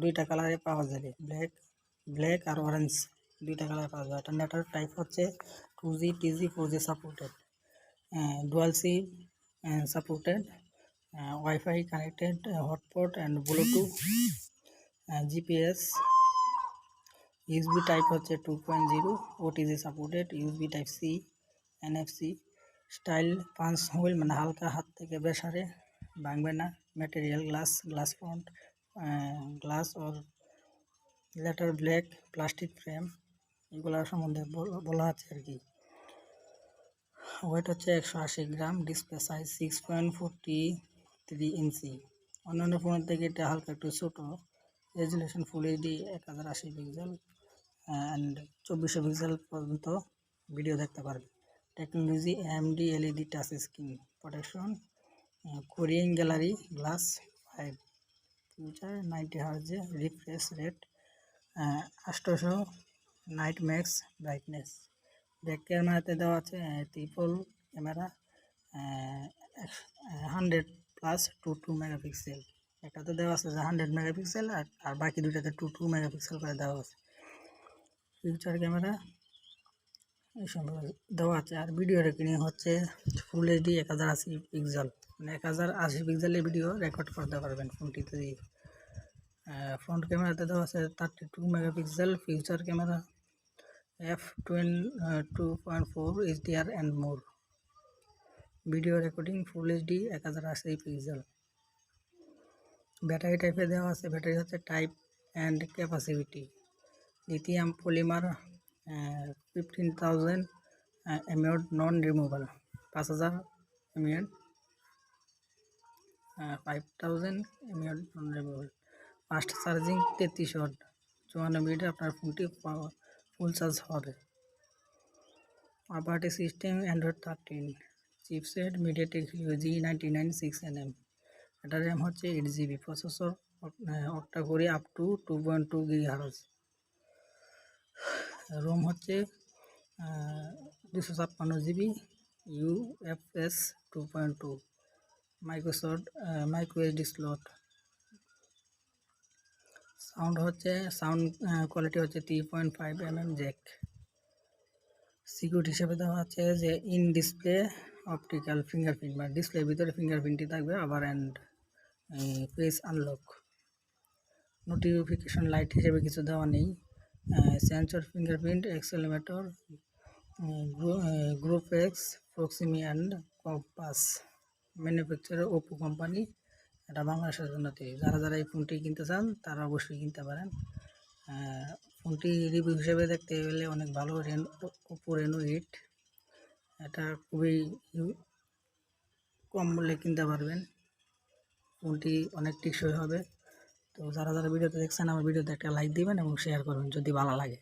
দুইটা কালারে পাওয়া যাবে, ব্ল্যাক আর অরেঞ্জ দুইটা কালার পাওয়া যাবে। এটা নেটওয়ার্ক টাইপ হচ্ছে 2G, 3G, 4G supported, dual sim supported, wifi connected, hotspot and bluetooth, GPS. USB type হচ্ছে 2.0, OTG supported, USB type C, NFC. Style পাঁচ হুইল, মানে হালকা হাত থেকে বেসারে, ভাঙবে না। Material glass front, glass or leather black, plastic frame, এগুলো সম্বন্ধে বলা আছে আর কি। ওয়েট হচ্ছে 180 গ্রাম, ডিসপ্লে সাইজ 6.43 ইঞ্চি। অন্যান্য ফোনের থেকে এটা হালকা একটু ছোটো। Resolution full HD 1080 pixel and 2400 pixel পর্যন্ত ভিডিও দেখতে পারবে। Technology AMD LED touch screen protection, Korean gallery glass 5, future 90 Hz refresh rate, 800 night max brightness. Back ক্যামেরাতে দেওয়া আছে ট্রিপল ক্যামেরা 100+2 মেগাপিক্সেল। একটাতে দেওয়া আছে 100 মেগাপিক্সেল আর বাকি দুইটাতে 2 মেগাপিক্সেল করে দেওয়া আছে। ফিউচার ক্যামেরা এইসব দেওয়া আছে। আর ভিডিও রেকর্ডিং হচ্ছে ফুল এইচডি 1080 পিক্সেল, মানে 1080 পিক্সেলের ভিডিও রেকর্ড করতে পারবেন ফোনটিতে দিয়ে। ফ্রন্ট ক্যামেরাতে দেওয়া আছে 32 megapixel, feature camera f2.4 HDR and more. Video recording full HD 1080 pixel. Battery টাইপে দেওয়া আছে, ব্যাটারি হচ্ছে type and capacity. Lithium polymer 15,000 mAh non removal, 5000 mAh 5000 mAh non removal. Fast charging 33 watt, 54 মিনিটে আপনার ফোনটি ফুল চার্জ হবে। Operating system Android 13, chipset MediaTek Helio G99 6nm। এটা RAM হচ্ছে 8GB, প্রসেসর অক্টা কোরে আপ টু 2.2 GHz। রোম হচ্ছে 256GB, UFS 2.2, micro SD slot. Sound quality হচ্ছে 3.5mm Jack. Security হিসেবে দেওয়া আছে যে ইন ডিসপ্লে অপটিক্যাল ফিঙ্গারপ্রিন্ট, মানে ডিসপ্লের ভিতরে ফিঙ্গারপ্রিন্টই থাকবে আবার, and face unlock. Notification light হিসেবে কিছু দেওয়া নেই। Sensor fingerprint, accelerometer, group X, proximity and compass. Manufacturer Oppo company. এটা বাংলাদেশের জন্য তৈরি। যারা এই ফোনটি কিনতে চান তারা অবশ্যই কিনতে পারেন। ফোনটি রিভিউ হিসেবে দেখতে গেলে অনেক ভালো। ওপো রেনো 8, এটা খুবই কম মূল্যে কিনতে পারবেন। ফোনটি অনেক টেকসই হবে। তো যারা ভিডিওতে দেখছেন আমার ভিডিওতে একটা লাইক দিবেন এবং শেয়ার করবেন যদি ভালো লাগে।